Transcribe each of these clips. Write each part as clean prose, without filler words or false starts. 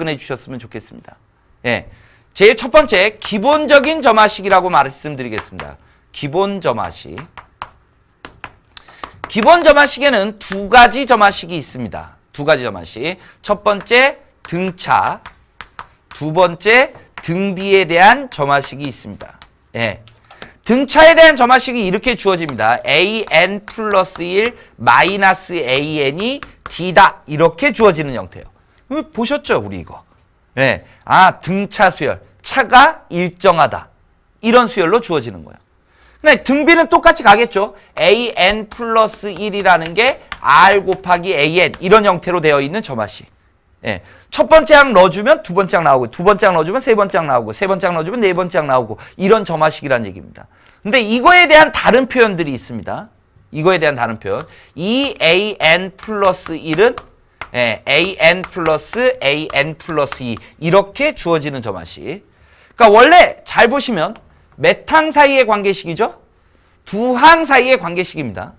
접근해 주셨으면 좋겠습니다. 예. 제일 첫 번째, 기본적인 점화식이라고 말씀드리겠습니다. 기본 점화식. 기본 점화식에는 두 가지 점화식이 있습니다. 두 가지 점화식. 첫 번째, 등차. 두 번째, 등비에 대한 점화식이 있습니다. 예. 등차에 대한 점화식이 이렇게 주어집니다. an 플러스 1 마이너스 an이 d다. 이렇게 주어지는 형태예요. 보셨죠? 우리 이거. 예. 아, 등차 수열. 차가 일정하다. 이런 수열로 주어지는 거예요. 근데 등비는 똑같이 가겠죠. an 플러스 1이라는 게 r 곱하기 an. 이런 형태로 되어 있는 점화식. 예. 첫 번째 항 넣어주면 두 번째 항 나오고, 두 번째 항 넣어주면 세 번째 항 나오고, 세 번째 항 넣어주면 네 번째 항 나오고, 이런 점화식이라는 얘기입니다. 근데 이거에 대한 다른 표현들이 있습니다. 이거에 대한 다른 표현. 이 an 플러스 1은 예, an 플러스 2 이렇게 주어지는 점화식. 그러니까 원래 잘 보시면 몇 항 사이의 관계식이죠? 두 항 사이의 관계식입니다.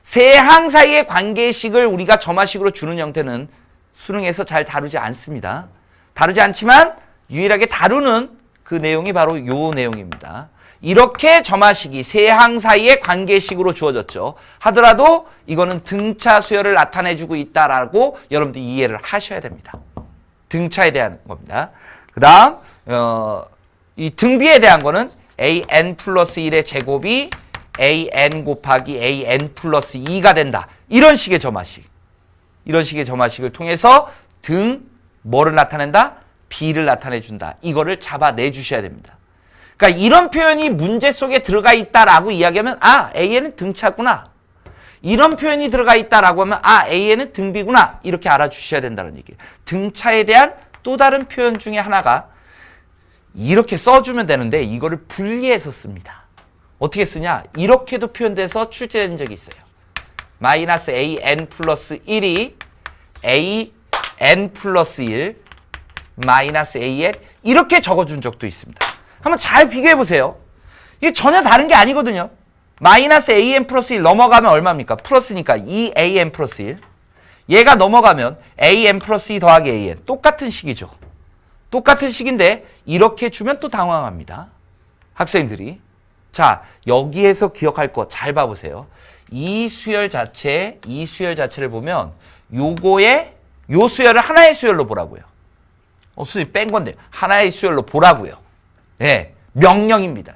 세 항 사이의 관계식을 우리가 점화식으로 주는 형태는 수능에서 잘 다루지 않습니다. 다루지 않지만 유일하게 다루는 그 내용이 바로 요 내용입니다. 이렇게 점화식이 세 항 사이의 관계식으로 주어졌죠. 하더라도 이거는 등차 수열을 나타내주고 있다라고 여러분들 이해를 하셔야 됩니다. 등차에 대한 겁니다. 그 다음 이 등비에 대한 거는 an 플러스 1의 제곱이 an 곱하기 an 플러스 2가 된다. 이런 식의 점화식. 이런 식의 점화식을 통해서 뭐를 나타낸다? b를 나타내준다. 이거를 잡아내 주셔야 됩니다. 그러니까 이런 표현이 문제 속에 들어가 있다라고 이야기하면 아, an은 등차구나. 이런 표현이 들어가 있다라고 하면 아, an은 등비구나. 이렇게 알아주셔야 된다는 얘기예요. 등차에 대한 또 다른 표현 중에 하나가 이렇게 써주면 되는데 이거를 분리해서 씁니다. 어떻게 쓰냐? 이렇게도 표현돼서 출제된 적이 있어요. 마이너스 an 플러스 1이 an 플러스 1 마이너스 an 이렇게 적어준 적도 있습니다. 한번 잘 비교해 보세요. 이게 전혀 다른 게 아니거든요. 마이너스 an 플러스 1 넘어가면 얼마입니까? 플러스니까 2an 플러스 1. 얘가 넘어가면 an 플러스 2 더하기 an. 똑같은 식이죠. 똑같은 식인데 이렇게 주면 또 당황합니다. 학생들이. 자, 여기에서 기억할 거 잘 봐보세요. 이 수열 자체를 보면 요거의 요 수열을 하나의 수열로 보라고요. 선생님 뺀 건데 하나의 수열로 보라고요. 예, 명령입니다.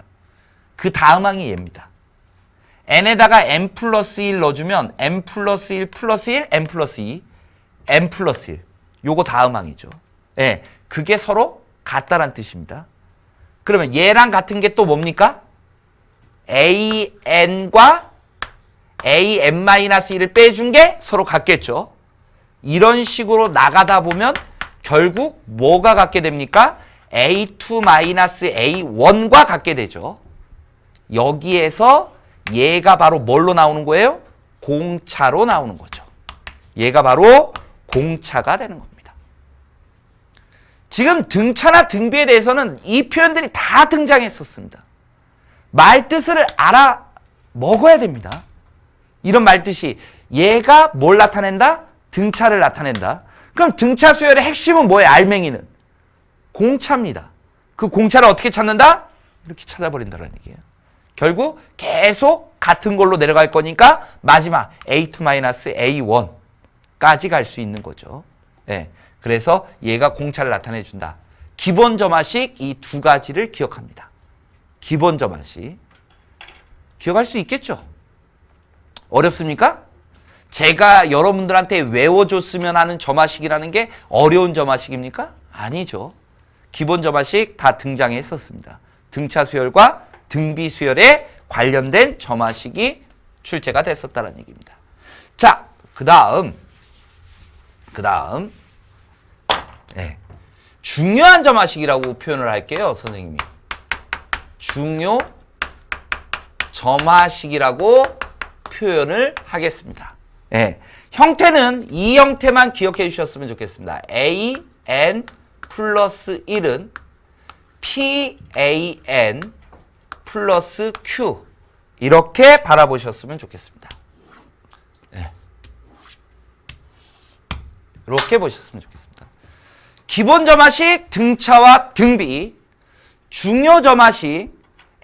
그 다음 항이 얘입니다. n에다가 n 플러스 1 넣어주면 n 플러스 1 플러스 1, n 플러스 2, n 플러스 1. 요거 다음 항이죠. 예, 그게 서로 같다란 뜻입니다. 그러면 얘랑 같은 게 또 뭡니까? an과 an-1을 빼준 게 서로 같겠죠. 이런 식으로 나가다 보면 결국 뭐가 같게 됩니까? a2-a1과 같게 되죠. 여기에서 얘가 바로 뭘로 나오는 거예요? 공차로 나오는 거죠. 얘가 바로 공차가 되는 겁니다. 지금 등차나 등비에 대해서는 이 표현들이 다 등장했었습니다. 말뜻을 알아 먹어야 됩니다. 이런 말뜻이 얘가 뭘 나타낸다? 등차를 나타낸다. 그럼 등차 수열의 핵심은 뭐예요? 알맹이는 공차입니다. 그 공차를 어떻게 찾는다? 이렇게 찾아버린다는 얘기예요. 결국 계속 같은 걸로 내려갈 거니까 마지막 a2-a1까지 갈 수 있는 거죠. 네. 그래서 얘가 공차를 나타내 준다. 기본 점화식 이 두 가지를 기억합니다. 기본 점화식. 기억할 수 있겠죠? 어렵습니까? 제가 여러분들한테 외워줬으면 하는 점화식이라는 게 어려운 점화식입니까? 아니죠. 기본 점화식 다 등장했었습니다. 등차 수열과 등비 수열에 관련된 점화식이 출제가 됐었다는 얘기입니다. 자, 그 다음 네. 중요한 점화식이라고 표현을 할게요, 선생님이. 중요 점화식이라고 표현을 하겠습니다. 네. 형태는 이 형태만 기억해 주셨으면 좋겠습니다. an 플러스 1은 pan 플러스 q 이렇게 바라보셨으면 좋겠습니다. 네. 이렇게 보셨으면 좋겠습니다. 기본 점화식 등차와 등비, 중요 점화식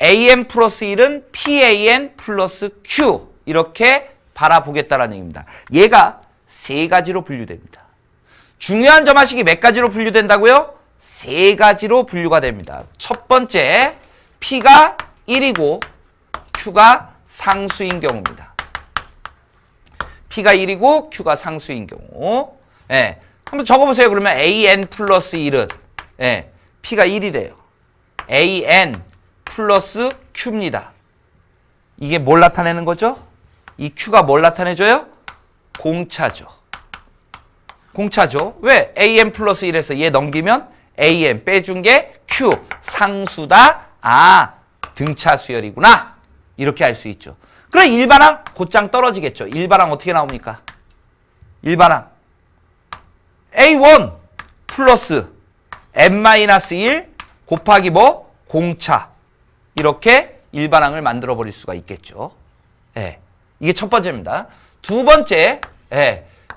AN 플러스 1은 PAN 플러스 Q 이렇게 바라보겠다라는 얘기입니다. 얘가 세 가지로 분류됩니다. 중요한 점화식이 몇 가지로 분류된다고요? 세 가지로 분류가 됩니다. 첫 번째, P가 1이고 Q가 상수인 경우입니다. P가 1이고 Q가 상수인 경우. 예. 한번 적어보세요. 그러면 AN 플러스 1은 P가 1이래요. AN 플러스 Q입니다. 이게 뭘 나타내는 거죠? 이 Q가 뭘 나타내줘요? 공차죠. 공차죠. 왜? AN 플러스 1에서 얘 넘기면 AN 빼준 게 Q 상수다. 아, 등차 수열이구나. 이렇게 할 수 있죠. 그럼 일반항 곧장 떨어지겠죠. 일반항 어떻게 나옵니까? 일반항 A1 플러스 N-1 곱하기 뭐? 공차. 이렇게 일반항을 만들어 버릴 수가 있겠죠. 예. 이게 첫 번째입니다. 두 번째,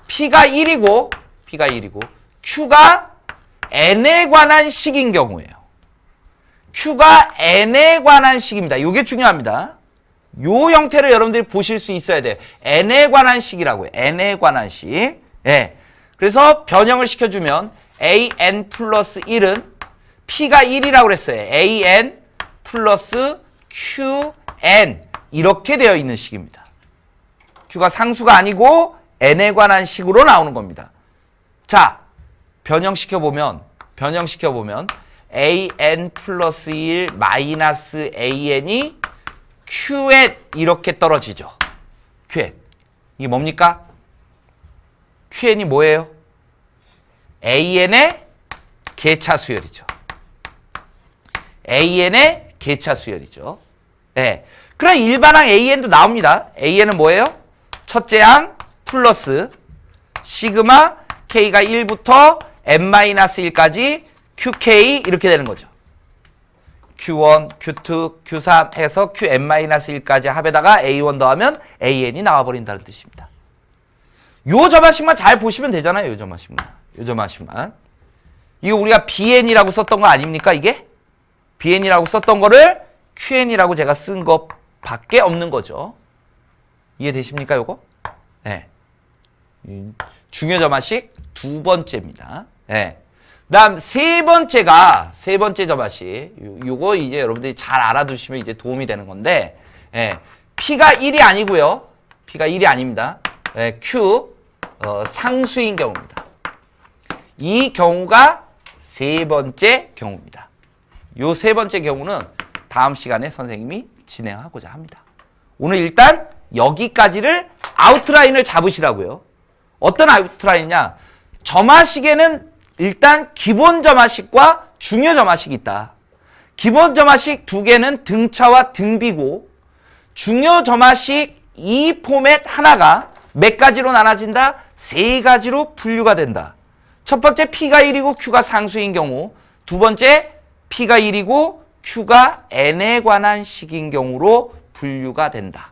P가 1이고 Q가 N에 관한 식인 경우예요. Q가 N에 관한 식입니다. 이게 중요합니다. 요 형태를 여러분들이 보실 수 있어야 돼요. N에 관한 식이라고요. N에 관한 식. 그래서 변형을 시켜주면 AN 플러스 1은 P가 1이라고 그랬어요. AN 플러스 QN 이렇게 되어 있는 식입니다. Q가 상수가 아니고 N에 관한 식으로 나오는 겁니다. 자, 변형시켜보면 AN 플러스 1 마이너스 AN이 QN 이렇게 떨어지죠. QN. 이게 뭡니까? QN이 뭐예요? AN의 개차 수열이죠. AN의 개차 수열이죠. 네. 그럼 일반항 AN도 나옵니다. AN은 뭐예요? 첫째 항 플러스 시그마 K가 1부터 N-1까지 QK 이렇게 되는 거죠. Q1, Q2, Q3 해서 QN-1까지 합에다가 A1 더하면 AN이 나와버린다는 뜻입니다. 요 점화식만 잘 보시면 되잖아요. 요 점화식만. 이거 우리가 BN이라고 썼던 거 아닙니까, 이게? BN이라고 썼던 거를 QN이라고 제가 쓴 것밖에 없는 거죠. 이해되십니까, 요거? 네. 중요 점화식 두 번째입니다. 네. 다음 세 번째 점화식. 요거 이제 여러분들이 잘 알아두시면 이제 도움이 되는 건데, P가 1이 아니고요. P가 1이 아닙니다. Q, 상수인 경우입니다. 이 경우가 세 번째 경우입니다. 요 세 번째 경우는 다음 시간에 선생님이 진행하고자 합니다. 오늘 일단 여기까지를 아웃라인을 잡으시라고요. 어떤 아웃라인이냐? 점화식에는 일단 기본 점화식과 중요 점화식이 있다. 기본 점화식 두 개는 등차와 등비고 중요 점화식 이 포맷 하나가 몇 가지로 나눠진다? 세 가지로 분류가 된다. 첫 번째 P가 1이고 Q가 상수인 경우, 두 번째 P가 1이고 Q가 N에 관한 식인 경우로 분류가 된다.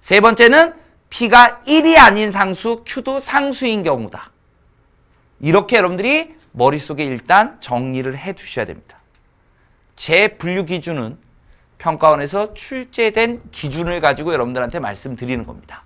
세 번째는 P가 1이 아닌 상수, Q도 상수인 경우다. 이렇게 여러분들이 머릿속에 일단 정리를 해 두셔야 됩니다. 제 분류 기준은 평가원에서 출제된 기준을 가지고 여러분들한테 말씀드리는 겁니다.